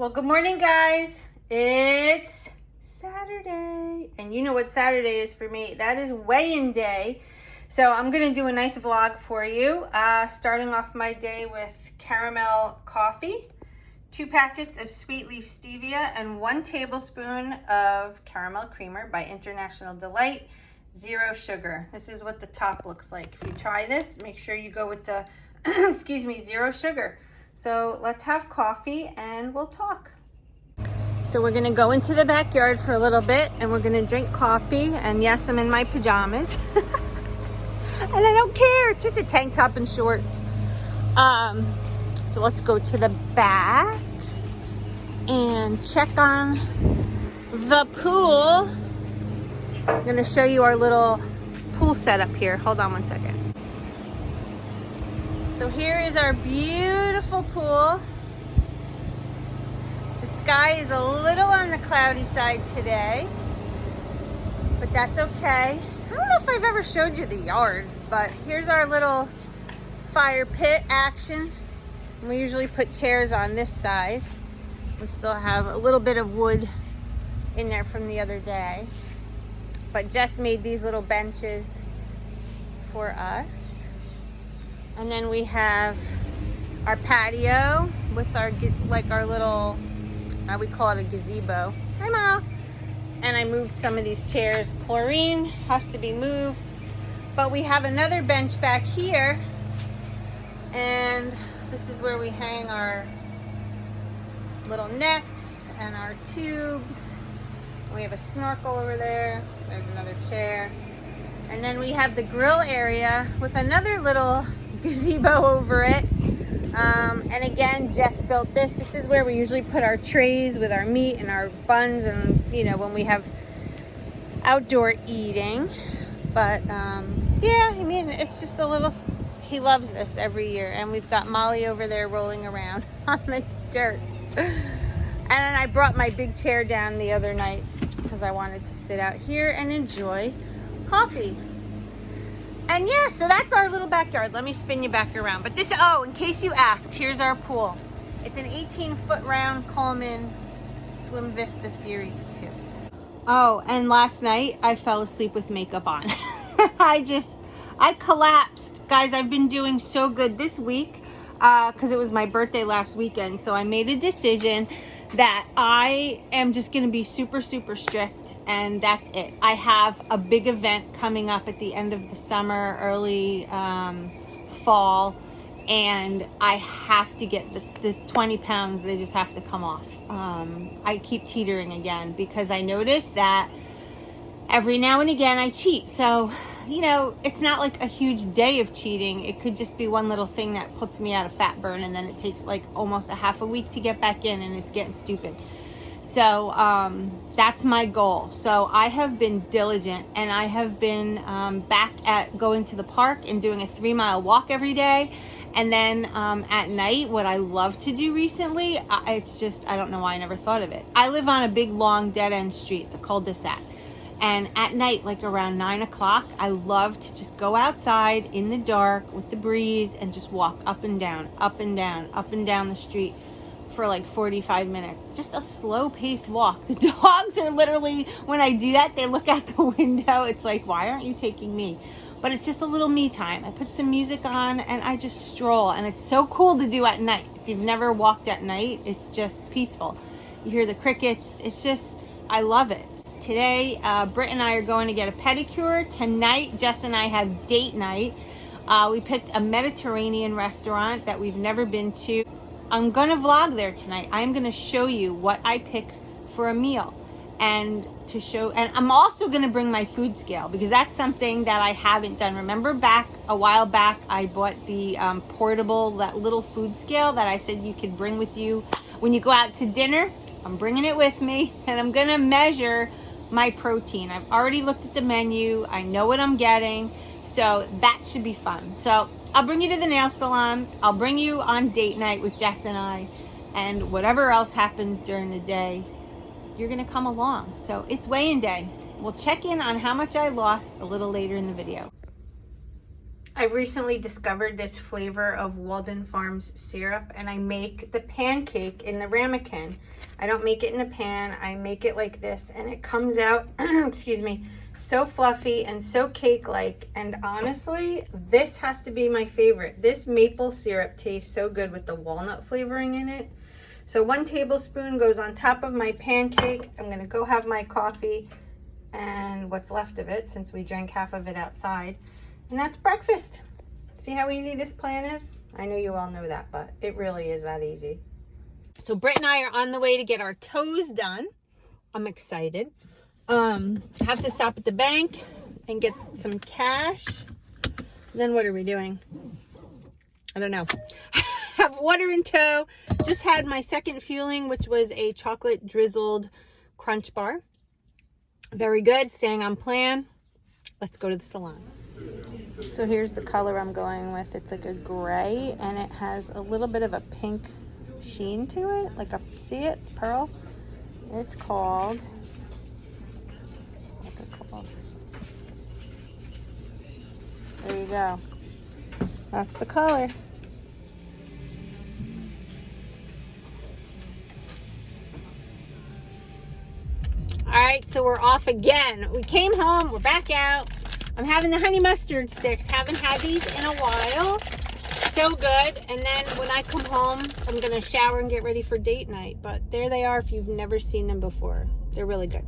Well, good morning, guys. It's Saturday, and you know what Saturday is for me. That is weigh-in day. So I'm gonna do a nice vlog for you, starting off my day with caramel coffee, 2 packets of sweet leaf stevia, and 1 tablespoon of caramel creamer by International Delight, 0 sugar. This is what the top looks like. If you try this, make sure you go with the, excuse me, 0 sugar. So let's have coffee and we'll talk. So we're gonna go into the backyard for a little bit and we're gonna drink coffee. And yes, I'm in my pajamas. And I don't care, it's just a tank top and shorts. So let's go to the back and check on the pool. I'm gonna show you our little pool setup here. Hold on one second. So here is our beautiful pool. The sky is a little on the cloudy side today, but that's okay. I don't know if I've ever showed you the yard, but here's our little fire pit action. We usually put chairs on this side. We still have a little bit of wood in there from the other day, but Jess made these little benches for us. And then we have our patio with our little, we call it a gazebo. Hi, Ma. And I moved some of these chairs. Chlorine has to be moved. But we have another bench back here. And this is where we hang our little nets and our tubes. We have a snorkel over there. There's another chair. And then we have the grill area with another little gazebo over it. And again, Jess built this. This is where we usually put our trays with our meat and our buns, and you know, when we have outdoor eating. But yeah, I mean, it's just a little, he loves this every year. And we've got Molly over there rolling around on the dirt. And then I brought my big chair down the other night because I wanted to sit out here and enjoy coffee. And yeah, so that's our little backyard. Let me spin you back around. But this, oh, in case you ask, here's our pool. It's an 18-foot round Coleman Swim Vista Series 2. Oh, and last night I fell asleep with makeup on. I collapsed. Guys, I've been doing so good this week because it was my birthday last weekend. So I made a decision that I am just going to be super, super strict, and that's it. I have a big event coming up at the end of the summer, early fall, and I have to get this 20 pounds. They just have to come off. I keep teetering again because I notice that every now and again I cheat. So, you know, it's not like a huge day of cheating. It could just be one little thing that puts me out of fat burn, and then it takes like almost a half a week to get back in, and it's getting stupid. So that's my goal. So I have been diligent, and I have been back at going to the park and doing a 3-mile walk every day. And then at night, what I love to do recently, it's just, I don't know why I never thought of it. I live on a big, long, dead-end street. It's a cul-de-sac. And at night, like around 9 o'clock, I love to just go outside in the dark with the breeze and just walk up and down, up and down, up and down the street for like 45 minutes. Just a slow paced walk. The dogs are literally, when I do that, they look out the window. It's like, why aren't you taking me? But it's just a little me time. I put some music on and I just stroll. And it's so cool to do at night. If you've never walked at night, it's just peaceful. You hear the crickets. It's just, I love it. Today, Britt and I are going to get a pedicure. Tonight, Jess and I have date night. We picked a Mediterranean restaurant that we've never been to. I'm going to vlog there tonight. I'm going to show you what I pick for a meal. And I'm also going to bring my food scale because that's something that I haven't done. Remember a while back, I bought the portable, that little food scale that I said you could bring with you when you go out to dinner. I'm bringing it with me, and I'm gonna measure my protein. I've already looked at the menu. I know what I'm getting, so that should be fun. So I'll bring you to the nail salon. I'll bring you on date night with Jess and I, and whatever else happens during the day, you're gonna come along. So it's weigh-in day. We'll check in on how much I lost a little later in the video. I've recently discovered this flavor of Walden Farms syrup, and I make the pancake in the ramekin. I don't make it in a pan, I make it like this, and it comes out, excuse me, so fluffy and so cake-like. And honestly, this has to be my favorite. This maple syrup tastes so good with the walnut flavoring in it. So 1 tablespoon goes on top of my pancake. I'm gonna go have my coffee and what's left of it, since we drank half of it outside. And that's breakfast. See how easy this plan is? I know you all know that, but it really is that easy. So Britt and I are on the way to get our toes done. I'm excited. Have to stop at the bank and get some cash. Then what are we doing? I don't know. Have water in tow. Just had my second fueling, which was a chocolate drizzled crunch bar. Very good, staying on plan. Let's go to the salon. So here's the color I'm going with. It's like a gray, and it has a little bit of a pink sheen to it, like a, see it, pearl? It's called, what's it called? There you go. That's the color. All right, so we're off again. We came home, we're back out. I'm having the honey mustard sticks. Haven't had these in a while. So good. And then when I come home, I'm gonna shower and get ready for date night. But there they are if you've never seen them before. They're really good.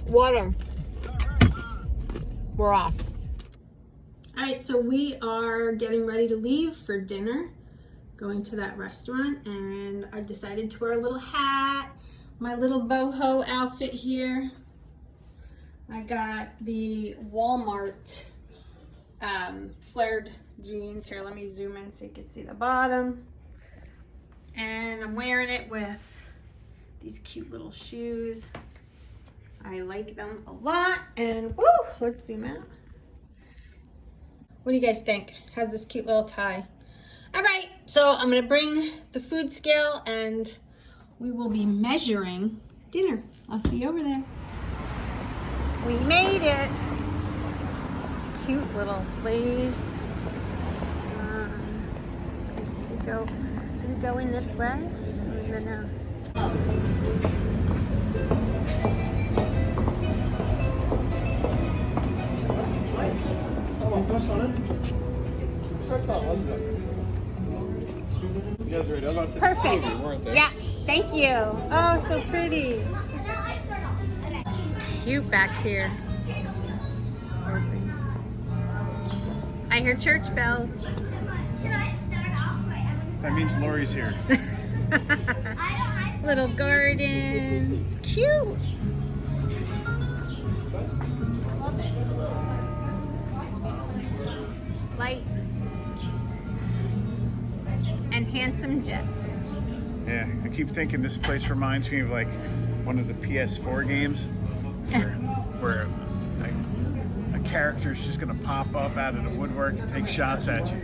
Water. We're off. All right, so we are getting ready to leave for dinner. Going to that restaurant, and I decided to wear a little hat, my little boho outfit here. I got the Walmart flared jeans. Here, let me zoom in so you can see the bottom. And I'm wearing it with these cute little shoes. I like them a lot. And woo, let's zoom out. What do you guys think? How's this cute little tie? All right, so I'm gonna bring the food scale and we will be measuring dinner. I'll see you over there. We made it. Cute little place. Do we go in this way? I don't even know. Perfect. Yeah, thank you. Oh, so pretty. It's cute back here. I hear church bells. That means Lori's here. Little garden. It's cute. Lights. And handsome jets. Yeah, I keep thinking this place reminds me of like one of the PS4 games where a character's just gonna pop up out of the woodwork and take shots at you.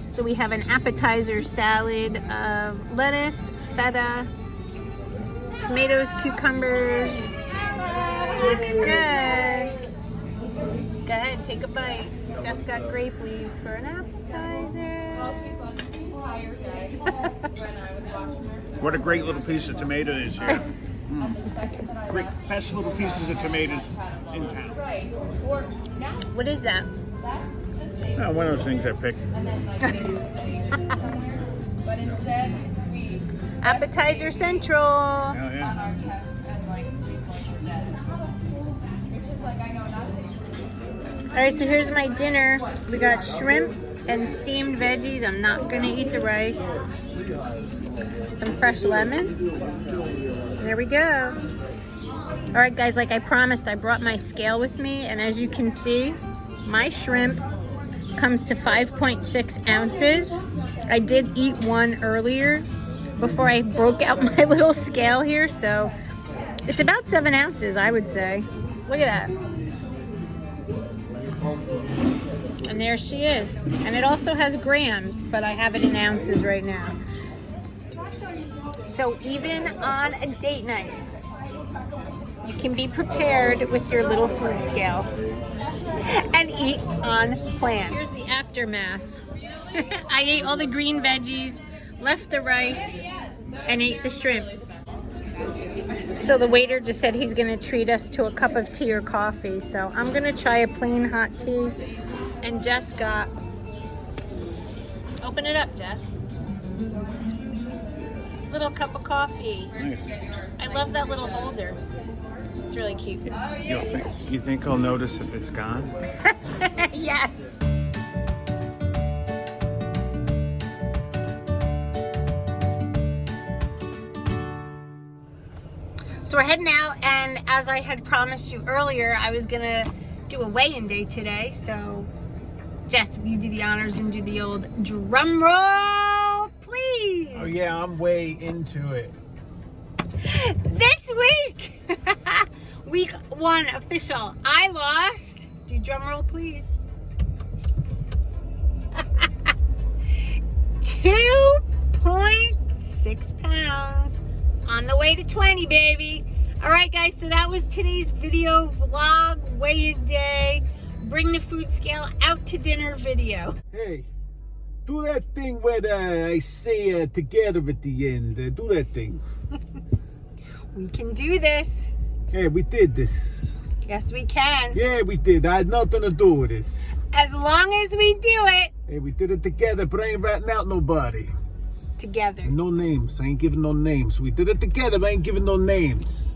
So we have an appetizer salad of lettuce, feta, tomatoes, cucumbers. Looks good. Go ahead, take a bite. Just got grape leaves for an appetizer. What a great little piece of tomato is here. Great, best little pieces of tomatoes in town. What is that? Oh, one of those things I pick. Appetizer Central. Oh, yeah. All right, so here's my dinner. We got shrimp and steamed veggies. I'm not gonna eat the rice. Some fresh lemon. There we go. All right, guys, like I promised, I brought my scale with me, and as you can see, my shrimp comes to 5.6 ounces. I did eat one earlier before I broke out my little scale here, so it's about 7 ounces, I would say. Look at that. And there she is. And it also has grams, but I have it in ounces right now. So even on a date night, you can be prepared with your little food scale and eat on plan. Here's the aftermath. I ate all the green veggies, left the rice, and ate the shrimp. So the waiter just said he's gonna treat us to a cup of tea or coffee. So I'm gonna try a plain hot tea. And Jess got, open it up, Jess. Little cup of coffee. Nice. I love that little holder. It's really cute. You think I'll notice if it's gone? Yes. So we're heading out, and as I had promised you earlier, I was gonna do a weigh-in day today. So Jess, you do the honors and do the old drum roll, please. Oh yeah, I'm way into it. This week, week 1 official, I lost, do drum roll please, 2.6 pounds, on the way to 20, baby. All right, guys, so that was today's video vlog, weigh-in day, bring the food scale out to dinner video. Hey, do that thing where I say together at the end. Do that thing. We can do this. Hey, we did this. Yes, we can. Yeah, we did. I had nothing to do with this. As long as we do it Hey, we did it together, but I ain't ratting out nobody. together. No names. I ain't giving no names. We did it together, but I ain't giving no names.